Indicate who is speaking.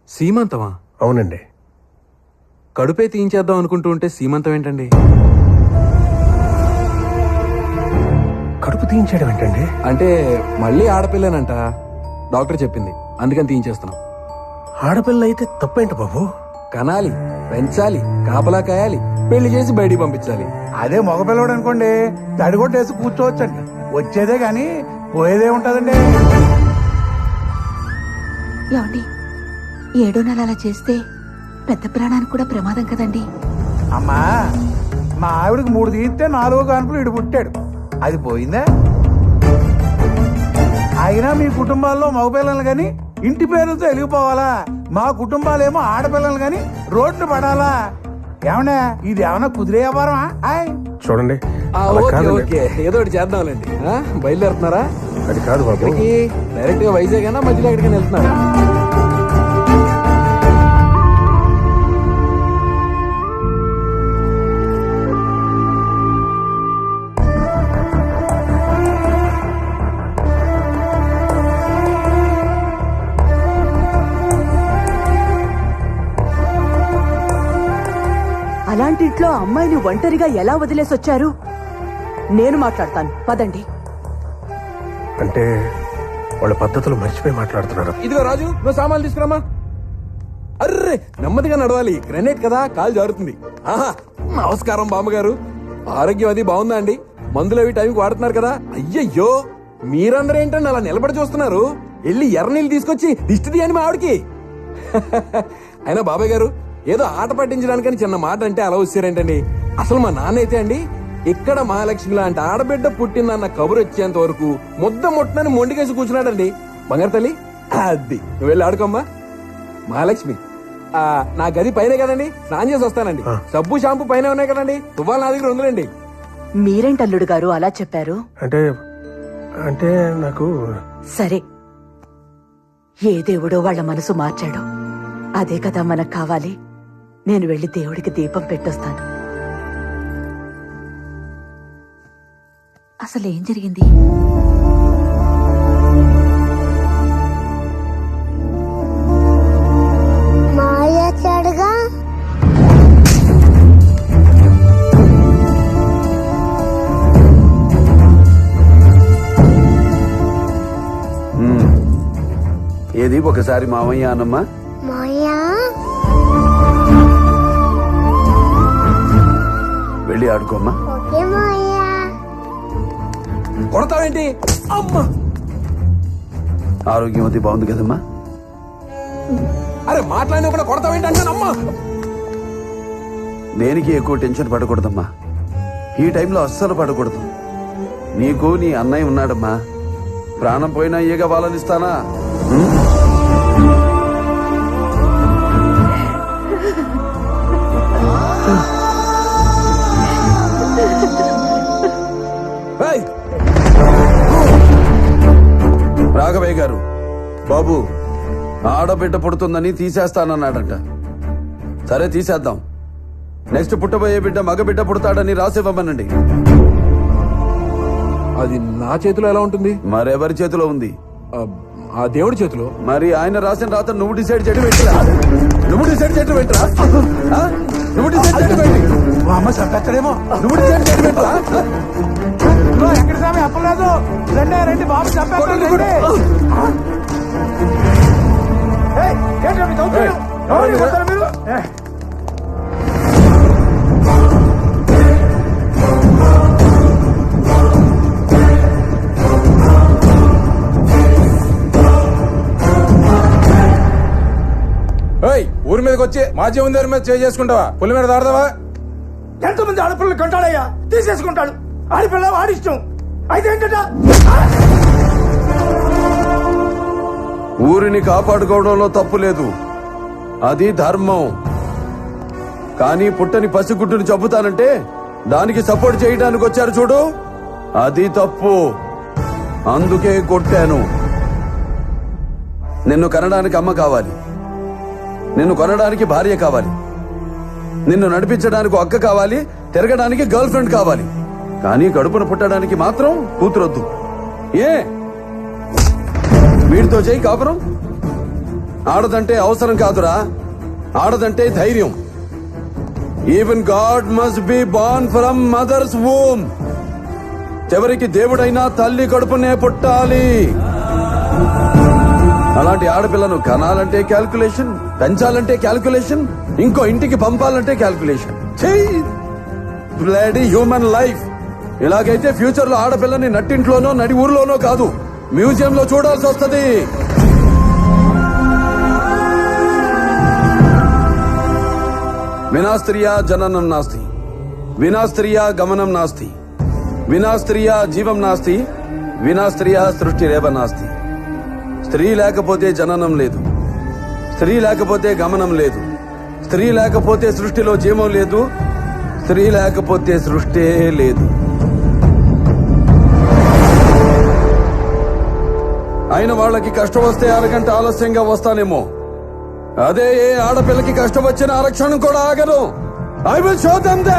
Speaker 1: సీమంతమా?
Speaker 2: అవునండి.
Speaker 1: కడుపే తీయించేద్దాం అనుకుంటూ ఉంటే సీమంతం ఏంటండి?
Speaker 2: కడుపు తీయించడం ఏంటండి?
Speaker 1: అంటే మళ్ళీ ఆడపిల్లనంట డాక్టర్ చెప్పింది, అందుకని తీయించేస్తున్నాం.
Speaker 2: ఆడపిల్ల అయితే తప్పేంటి బాబు?
Speaker 1: కనాలి, పెంచాలి, కాపలా కాయాలి, పెళ్లి చేసి బయటికి పంపించాలి.
Speaker 3: అదే మగపిల్లడు అనుకోండి, తడిగొట్టేసి కూర్చోవచ్చండి. వచ్చేదే గాని పోయేదే ఉంటదండి.
Speaker 4: ఏమండి, 7 నెలలు అలా చేస్తే పెద్ద ప్రాణానికి కూడా ప్రమాదం కదండి.
Speaker 3: అమ్మా, మా ఆవిడకి 3 తీస్తే 4వ కానుపులు ఇడు పుట్టాడు. అది పోయిందా? అయినా మీ కుటుంబాల్లో మగపిల్లలు గాని ఇంటి పేరుతో వెలిగిపోవాలా, మా కుటుంబాలేమో ఆడపిల్లలు గాని రోడ్లు పడాలా? ఏమన్నా ఇది ఏమన్నా కుదిరే వ్యాపారమా?
Speaker 2: చూడండి,
Speaker 1: ఆ,
Speaker 2: అలా
Speaker 1: ఓకే
Speaker 2: కాదండి.
Speaker 1: ఓకే, ఏదో ఒకటి చేద్దాంలేండి. బయలుదేరుతున్నారా?
Speaker 2: అది కాదు బాబు.
Speaker 1: ఇక్కడికి డైరెక్ట్ గా వైజాగ్ అయినా మధ్యలో ఎక్కడికైనా వెళ్తున్నారా?
Speaker 5: అలాంటి ఇంట్లో అమ్మాయిని ఒంటరిగా ఎలా వదిలేసొచ్చారు? నేను మాట్లాడతాను, పదండి.
Speaker 2: అంటే వాళ్ళ పద్ధతులు మర్చిపోయి మాట్లాడుతున్నారు.
Speaker 1: ఇదిగో రాజు, నువ్వు సామాన్లు తీసుకురామా. అర్రే, నెమ్మదిగా నడవాలి, గ్రెనేట్ కదా, కాలు జారుతుంది. ఆహా, నమస్కారం బామ్మగారు. ఆరోగ్యం అది బాగుందా అండి? మందులు అవి టైంకి వాడుతున్నారు కదా? అయ్యయ్యో, మీరందరూ ఏంటండి అలా నిలబడి చూస్తున్నారు? వెళ్ళి ఎర్రనీళ్ళు తీసుకొచ్చి దిష్టి తీయండి మా ఆవిడకి. అయినా బాబాయ్ గారు, ఏదో ఆట పట్టించడానికని చిన్న మాట అంటే అలా వచ్చారేంటండి? అసలు మా నాన్న అయితే అండి, ఇక్కడ మహాలక్ష్మి లాంటి ఆడబిడ్డ పుట్టిందన్న కబురు వచ్చేంత వరకు ముట్టనని మొండికేసి కూర్చున్నాడండి. బంగారు తల్లి, అది నువ్వు వెళ్ళి ఆడుకోమ్మా. మహాలక్ష్మి, నా గది పైనే కదండి, స్నానం చేసి వస్తానండి. సబ్బు షాంపూ పైన ఉన్నాయి కదండి, తువ్వాలు నా దగ్గర ఉందండి.
Speaker 5: మీరేంటి అల్లుడు గారు అలా చెప్పారు?
Speaker 2: అంటే అంటే నాకు
Speaker 5: సరే, ఏ దేవుడో వాళ్ళ మనసు మార్చాడో అదే కదా మనకు కావాలి. నేను వెళ్లి దేవుడికి దీపం పెట్టొస్తాను.
Speaker 4: అసలు ఏం జరిగింది?
Speaker 6: మాయచ్చడుగా
Speaker 7: ఏది ఒకసారి మామయ్య అన్నమ్మా.
Speaker 6: మాయా
Speaker 7: వెళ్ళి ఆడుకోమ్మా.
Speaker 6: ఓకే మాయా.
Speaker 1: కొడతావేంటి? అమ్మా,
Speaker 7: ఆరోగ్యం అది బాగుంది కదమ్మా?
Speaker 1: అరే మాట్లాడినా కూడా కొడతావేంటి అంటాను. అమ్మా,
Speaker 7: దేనికి ఎక్కువ టెన్షన్ పడకూడదమ్మా. ఈ టైంలో అస్సలు పడకూడదు. నీకు నీ అన్నయ్య ఉన్నాడమ్మా. ప్రాణం పోయినా ఏగా వాళ్ళనిస్తానా? రాఘవయ్య గారు, బాబు ఆడబిడ్డ పుడుతుందని తీసేస్తానన్నాడంట. సరే తీసేద్దాం. నెక్స్ట్ పుట్టబోయే బిడ్డ మగబిడ్డ పుడతాడని రాసివ్వమనండి.
Speaker 1: అది నా చేతిలో ఎలా ఉంటుంది?
Speaker 7: మరెవరి చేతిలో ఉంది?
Speaker 1: ఆ దేవుడి చేతిలో.
Speaker 7: మరి ఆయన రాసిన రాత నువ్వు డిసైడ్ చేయడం ఏంటిరా? నువ్వు డిసైడ్ చేయడం ఏంటిరా? నువ్వు డిసైడ్ చేయడం ఏంటి?
Speaker 3: మా అమ్మ చంపేస్తాడేమో.
Speaker 7: నువ్వు డిసైడ్ చేయడం ఏంటిరా?
Speaker 3: ఎక్కడ స్వామి అప్పలేదు. రండి రండి, బాబు చంపేస్తాడు. మీరు
Speaker 8: ఊరి మీదకి వచ్చి మా జీవన దగ్గర మీద చేసుకుంటావా? పులి మీద దాడదావా?
Speaker 3: ఎంతమంది ఆడపిల్లలు కంటాడయ్యా, తీసేసుకుంటాడు. ఆడపిల్ల ఆడిష్టం అయితే ఏంటట?
Speaker 7: ఊరిని కాపాడుకోవడంలో తప్పు లేదు, అది ధర్మం. కానీ పుట్టని పసిగుడ్డుని చంపుతానంటే దానికి సపోర్ట్ చేయడానికి వచ్చారు చూడు, అది తప్పు. అందుకే కొట్టాను. నిన్ను కనడానికి అమ్మ కావాలి, నిన్ను కొనడానికి భార్య కావాలి, నిన్ను నడిపించడానికి అక్క కావాలి, తిరగడానికి గర్ల్ ఫ్రెండ్ కావాలి. కానీ కడుపున పుట్టడానికి మాత్రం కూతురొద్దు. ఏ వీడితో చేయి కాపురం? ఆడదంటే అవసరం కాదురా, ఆడదంటే ధైర్యం. Even God must be born from mothers womb. చివరికి దేవుడైనా తల్లి కడుపునే పుట్టాలి. అలాంటి ఆడపిల్లను కనాలంటే క్యాల్కులేషన్, పెంచాలంటే క్యాల్కులేషన్, ఇంకో ఇంటికి పంపాలంటే క్యాల్కులేషన్. Bloody human life. ఇలాగైతే ఫ్యూచర్ లో ఆడపిల్లని నట్టింట్లోనో నడి ఊర్లోనో కాదు, మ్యూజియంలో చూడాల్సి వస్తుంది. వినా స్త్రియా జననం నాస్తి, వినా స్త్రియా గమనం నాస్తి, వినా స్త్రియా జీవం నాస్తి, వినా స్త్రియా సృష్టిరేవ నాస్తి. స్త్రీ లేకపోతే జననం లేదు, స్త్రీ లేకపోతే గమనం లేదు, స్త్రీ లేకపోతే సృష్టిలో జీవం లేదు, స్త్రీ లేకపోతే సృష్టే లేదు. అయిన వాళ్ళకి కష్టం వస్తే అరగంట ఆలస్యంగా వస్తానేమో, అదే ఏ ఆడపిల్లకి కష్టం వచ్చిన ఆరక్షణం కూడా ఆగను. I will show them the